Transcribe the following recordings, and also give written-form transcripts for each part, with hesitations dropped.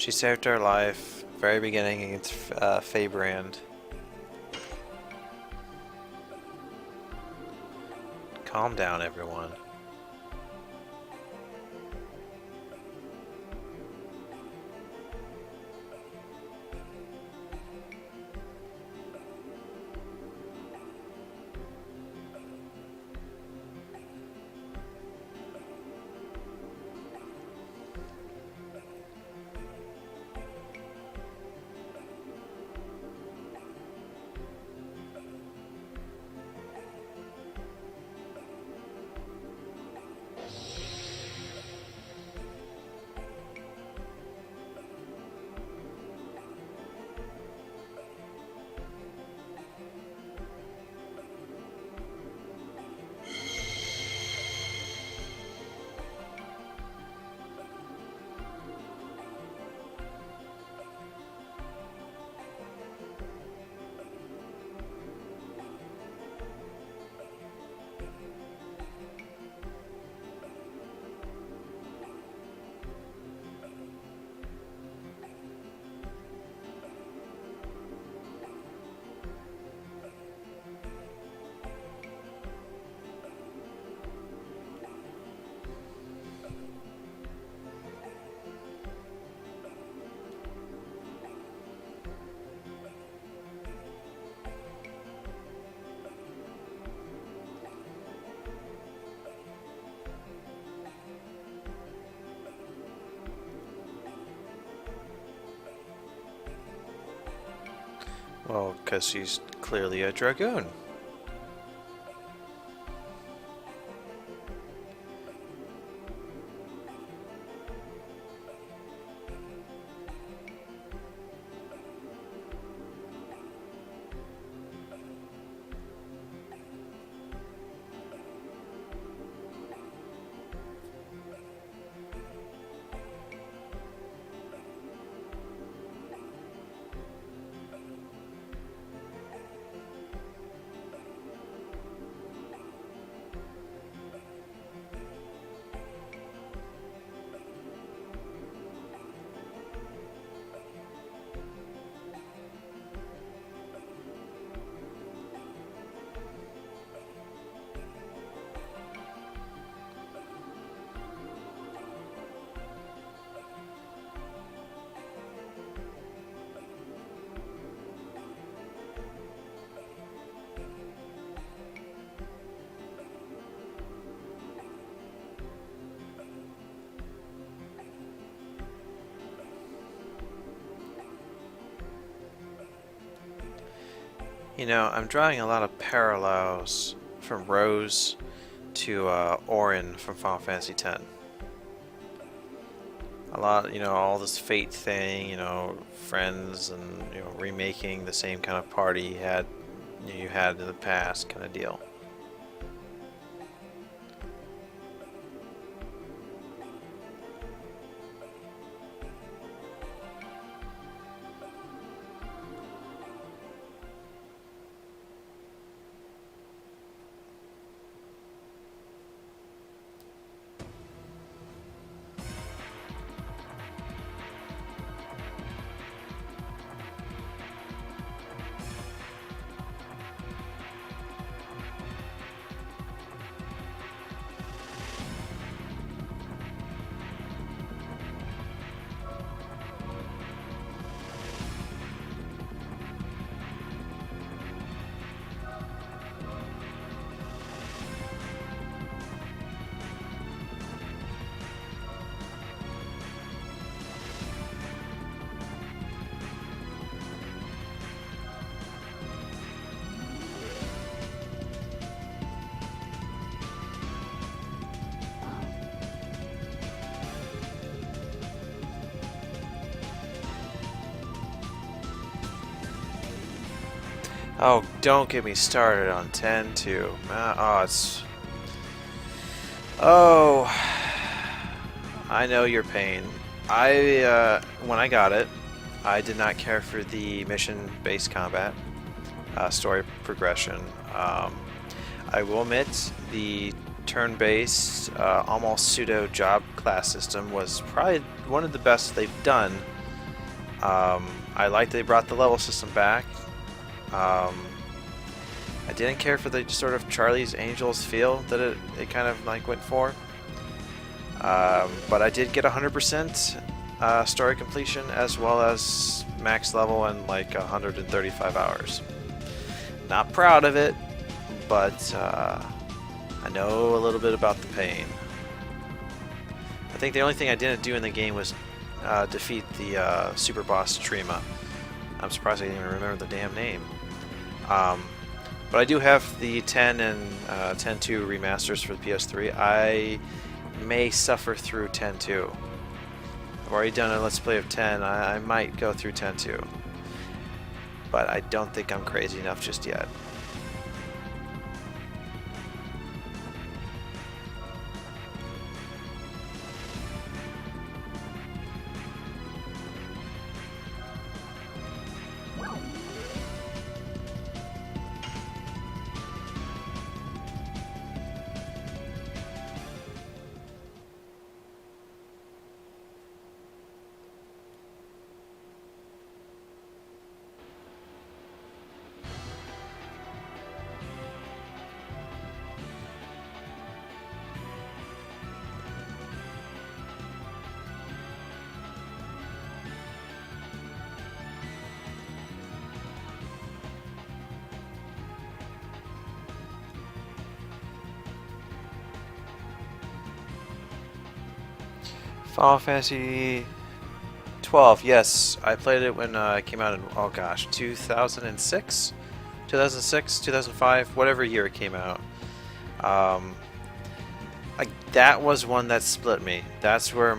She saved her life very beginning against Feybrand. Calm down, everyone. Well, because she's clearly a Dragoon. You know, I'm drawing a lot of parallels from Rose to Orin from Final Fantasy X. A lot, you know, all this fate thing, you know, friends and, you know, remaking the same kind of party you had in the past kind of deal. Oh, don't get me started on 10 too. Oh, it's... Oh, I know your pain. When I got it, I did not care for the mission-based combat, story progression. I will admit, the turn-based, almost pseudo job class system was probably one of the best they've done I like they brought the level system back. I didn't care for the sort of Charlie's Angels feel that it kind of like went for. But I did get 100% story completion as well as max level in like 135 hours. Not proud of it, but I know a little bit about the pain. I think the only thing I didn't do in the game was defeat the super boss Trima. I'm surprised I didn't even remember the damn name. But I do have the 10 and 10.2 remasters for the PS3. I may suffer through 10.2. I've already done a Let's Play of 10. I might go through 10.2. But I don't think I'm crazy enough just yet. Final Fantasy 12, yes, I played it when it came out in, oh gosh, 2006? 2006, 2005, whatever year it came out. That was one that split me. That's where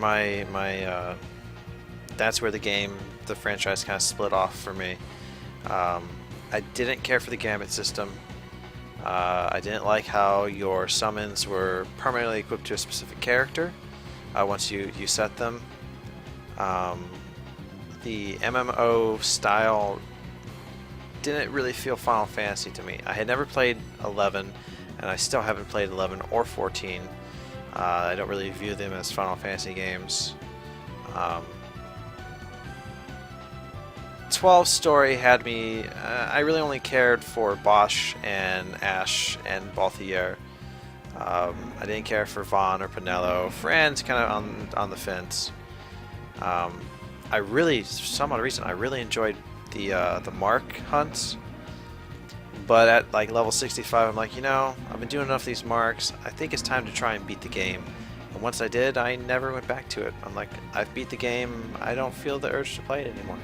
that's where the franchise kind of split off for me. I didn't care for the Gambit system. I didn't like how your summons were permanently equipped to a specific character. Once you set them. The MMO style didn't really feel Final Fantasy to me. I had never played 11, and I still haven't played 11 or 14. I don't really view them as Final Fantasy games. 12 story had me... I really only cared for Bosch and Ash and Balthier. I didn't care for Vaughn or Pinello. Fran's kind of on the fence. I really, for some odd reason, I really enjoyed the Mark hunts. But at like level 65, I'm like, you know, I've been doing enough of these marks. I think it's time to try and beat the game. And once I did, I never went back to it. I'm like, I've beat the game. I don't feel the urge to play it anymore.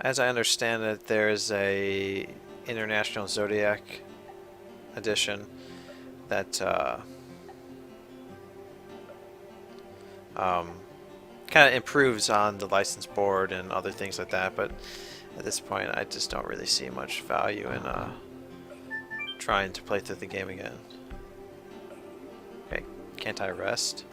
As I understand it, there's a International Zodiac edition that kind of improves on the license board and other things like that, but at this point I just don't really see much value in trying to play through the game again. Okay, can't I rest?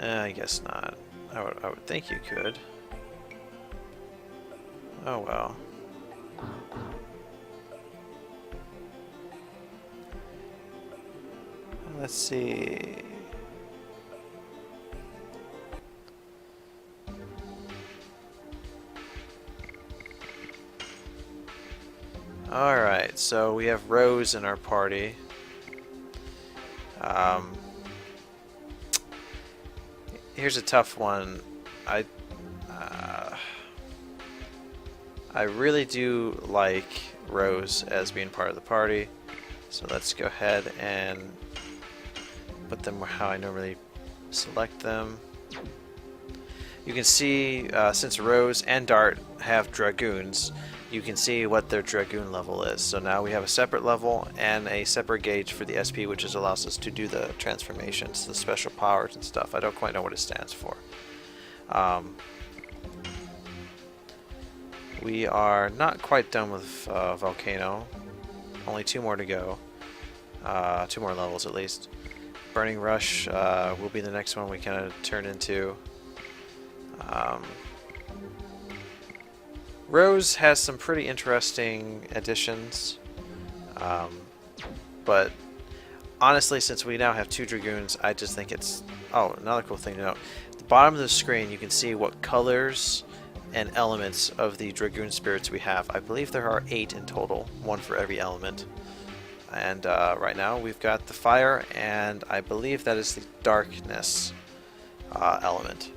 I guess not. I would think you could. Oh well. Let's see. Alright, so we have Rose in our party. Here's a tough one. I really do like Rose as being part of the party, so let's go ahead and put them how I normally select them. You can see since Rose and Dart have Dragoons, you can see what their Dragoon level is. So now we have a separate level and a separate gauge for the SP, which allows us to do the transformations, the special powers and stuff. I don't quite know what it stands for. We are not quite done with Volcano. Only 2 more to go. 2 more levels at least. Burning Rush will be the next one we kind of turn into. Rose has some pretty interesting additions, but honestly, since we now have 2 Dragoons, I just think it's... Oh, another cool thing to note. At the bottom of the screen, you can see what colors and elements of the Dragoon spirits we have. I believe there are 8 in total, 1 for every element. And right now we've got the fire, and I believe that is the darkness element.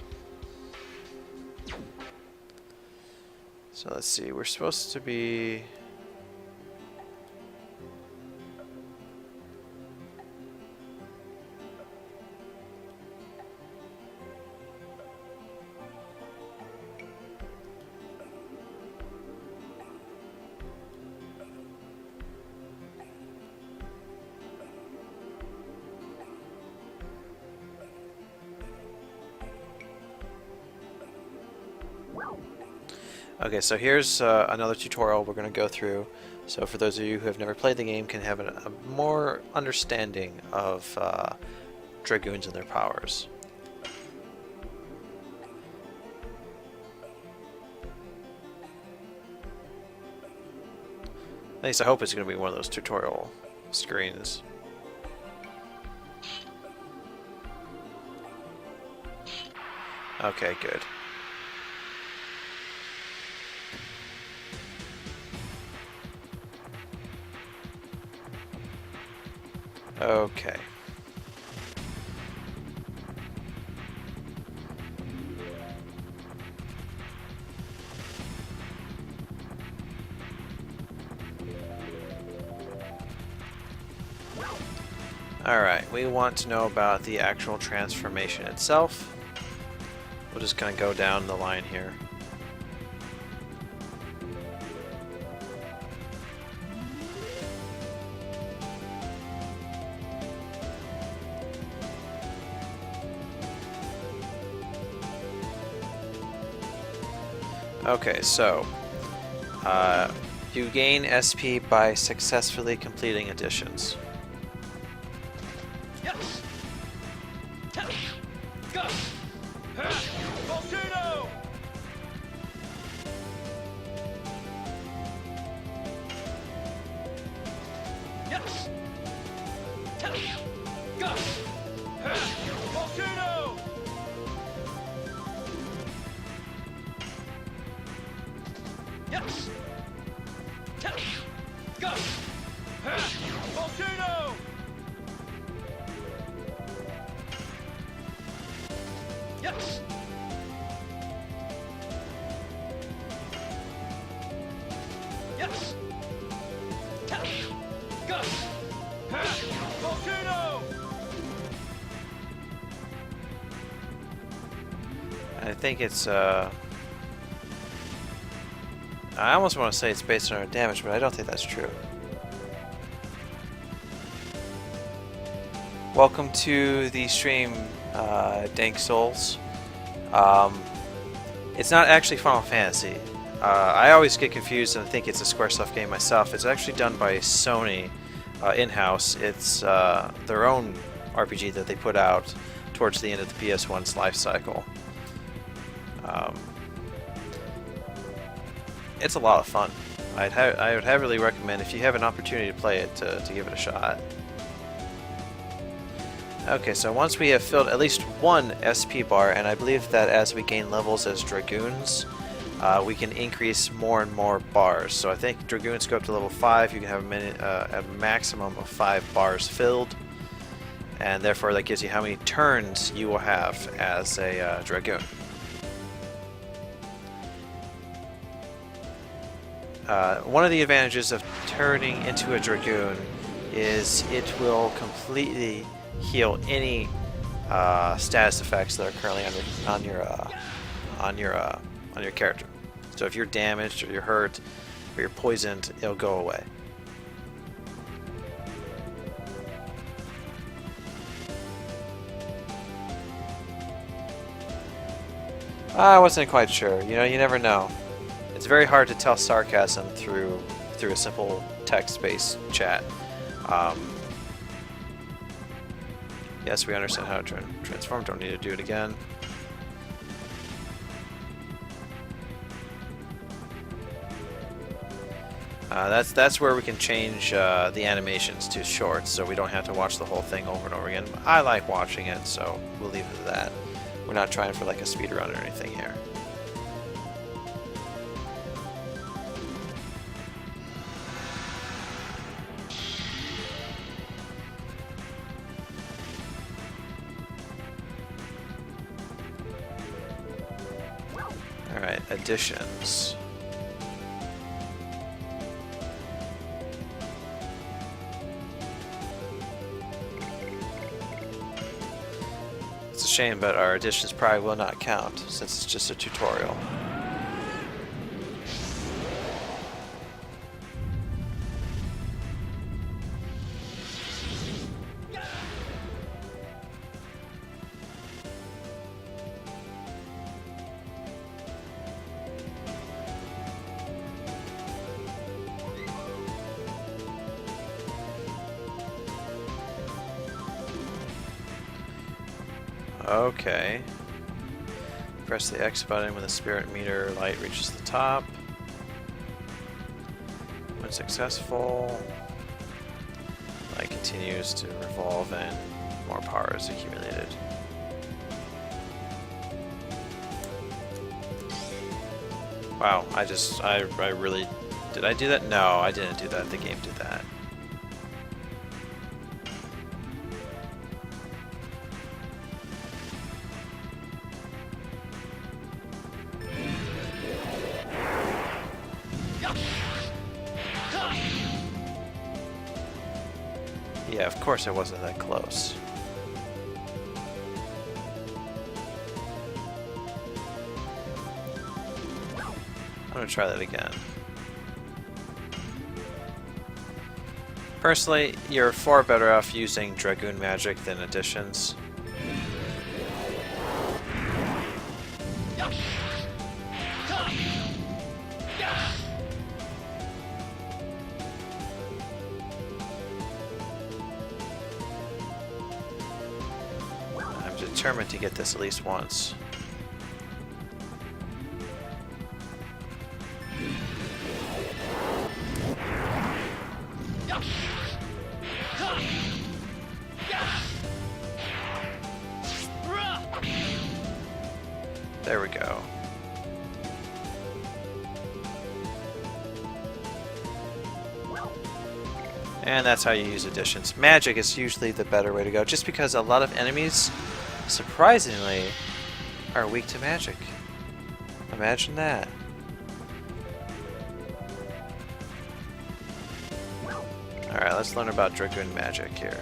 So let's see, we're supposed to be... Okay, so here's another tutorial we're going to go through. So for those of you who have never played the game, can have a more understanding of Dragoons and their powers. At least I hope it's going to be one of those tutorial screens. Okay, good. Okay. Alright, we want to know about the actual transformation itself. We'll just kind of go down the line here. Okay, so you gain SP by successfully completing additions. I think it's, I almost want to say it's based on our damage, but I don't think that's true. Welcome to the stream, Dank Souls. It's not actually Final Fantasy. I always get confused and think it's a Squaresoft game myself. It's actually done by Sony in-house. It's their own RPG that they put out towards the end of the PS1's life cycle. It's a lot of fun. I would heavily recommend, if you have an opportunity to play it, to give it a shot. Okay, so once we have filled at least 1 SP bar, and I believe that as we gain levels as Dragoons, we can increase more and more bars. So I think Dragoons go up to level 5, you can have a maximum of 5 bars filled, and therefore that gives you how many turns you will have as a Dragoon. One of the advantages of turning into a Dragoon is it will completely heal any status effects that are currently on your character. So if you're damaged or you're hurt or you're poisoned, it'll go away. I wasn't quite sure. You know, you never know. It's very hard to tell sarcasm through a simple text-based chat. Yes, we understand how to transform. Don't need to do it again. That's where we can change the animations to shorts, so we don't have to watch the whole thing over and over again. I like watching it, so we'll leave it at that. We're not trying for like a speed run or anything here. Alright, additions. It's a shame, but our additions probably will not count, since it's just a tutorial. Okay. Press the X button when the spirit meter light reaches the top. When successful, light continues to revolve and more power is accumulated. Wow, I really... Did I do that? No, I didn't do that. The game did that. Yeah, of course I wasn't that close. I'm gonna try that again. Personally, you're far better off using Dragoon magic than additions. I'm determined to get this at least once. There we go. And that's how you use additions. Magic is usually the better way to go, just because a lot of enemies, surprisingly, are weak to magic. Imagine that. Alright, let's learn about Dragoon magic here.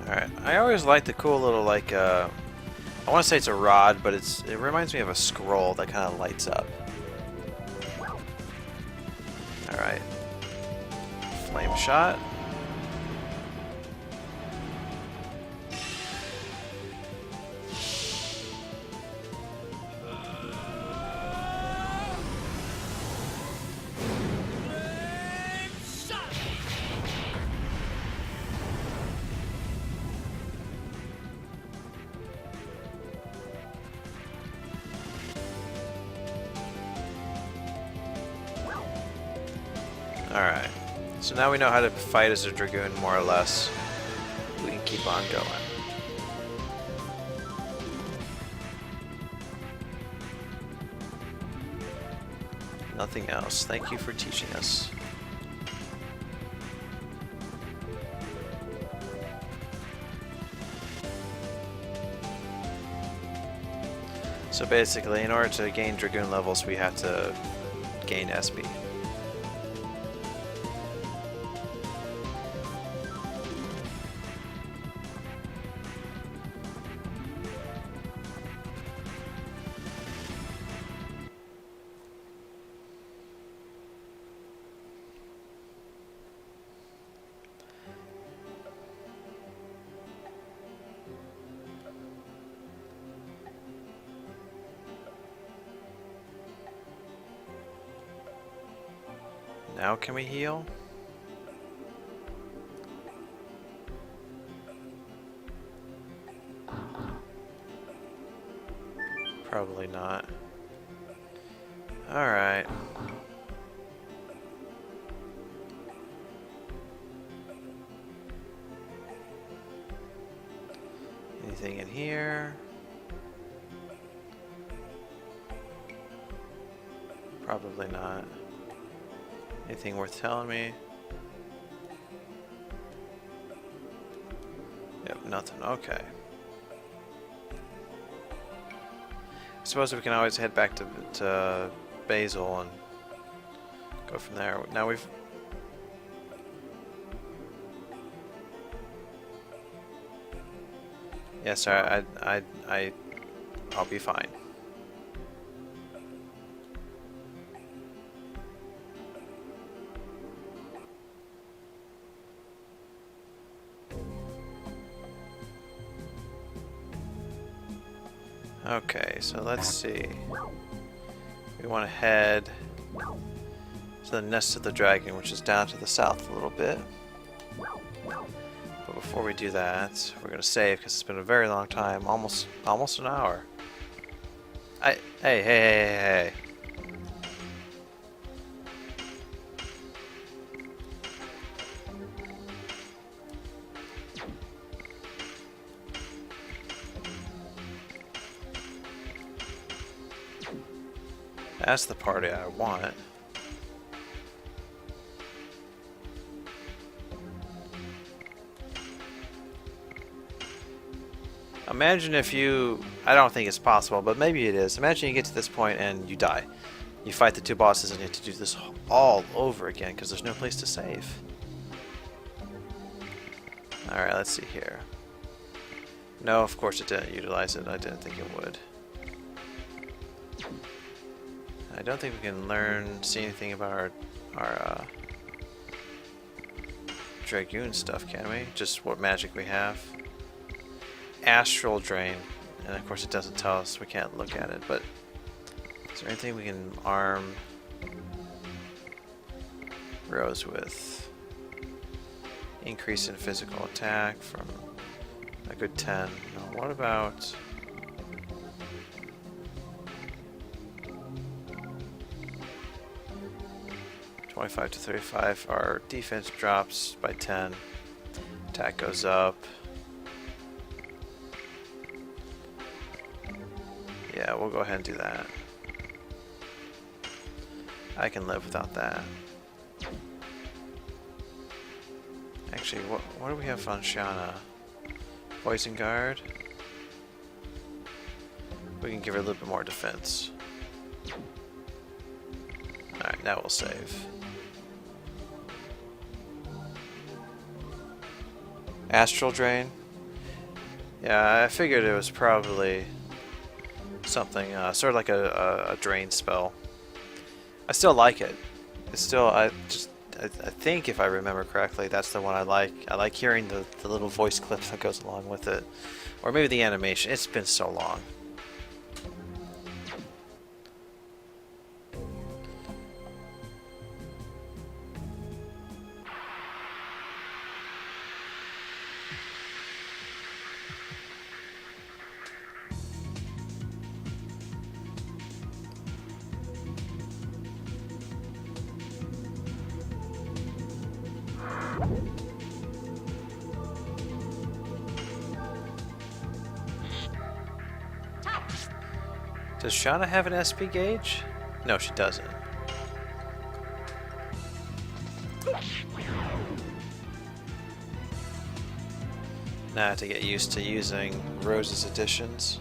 Alright, I always like the cool little, like, I want to say it's a rod, but it reminds me of a scroll that kind of lights up. Alright. Flame shot. Alright, So now we know how to fight as a Dragoon, more or less. We can keep on going. Nothing else. Thank you for teaching us. So basically, in order to gain Dragoon levels, we have to gain SP. Now can we heal? Probably not. Alright. Anything in here? Probably not. Anything worth telling me? Yep, nothing. Okay. I suppose we can always head back to Basil and go from there. Now we've... Yes, sir. I'll be fine. Okay, so let's see. We want to head to the Nest of the Dragon, which is down to the south a little bit. But before we do that, we're going to save because it's been a very long time, almost an hour. Hey. That's the party I want. Imagine if you... I don't think it's possible, but maybe it is. Imagine you get to this point and you die. You fight the two bosses and you have to do this all over again because there's no place to save. Alright, let's see here. No, of course it didn't utilize it. I didn't think it would. I don't think we can see anything about our Dragoon stuff, can we? Just what magic we have. Astral Drain. And of course it doesn't tell us, we can't look at it, but is there anything we can arm Rose with? Increase in physical attack from a good 10. No, what about... 25 to 35, our defense drops by 10. Attack goes up. Yeah, we'll go ahead and do that. I can live without that. Actually, what do we have on Shauna? Poison Guard. We can give her a little bit more defense. Alright, now we'll save. Astral Drain? Yeah, I figured it was probably something sort of like a drain spell. I still like it. It's still, I think if I remember correctly, that's the one I like. I like hearing the little voice clip that goes along with it. Or maybe the animation. It's been so long. Does Shauna have an SP gauge? No, she doesn't. Now I have to get used to using Rose's additions.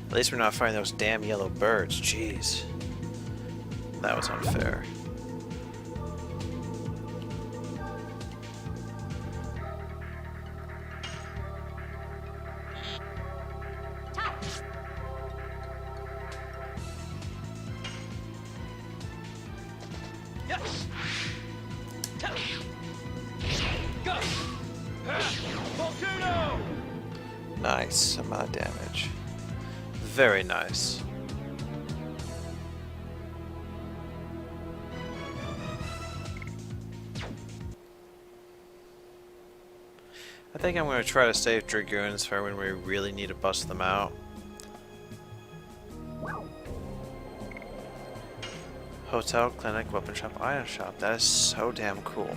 At least we're not fighting those damn yellow birds. Jeez. That was unfair. Nice amount of damage. Very nice. I think I'm going to try to save Dragoons for when we really need to bust them out. Hotel, clinic, weapon shop, item shop. That is so damn cool.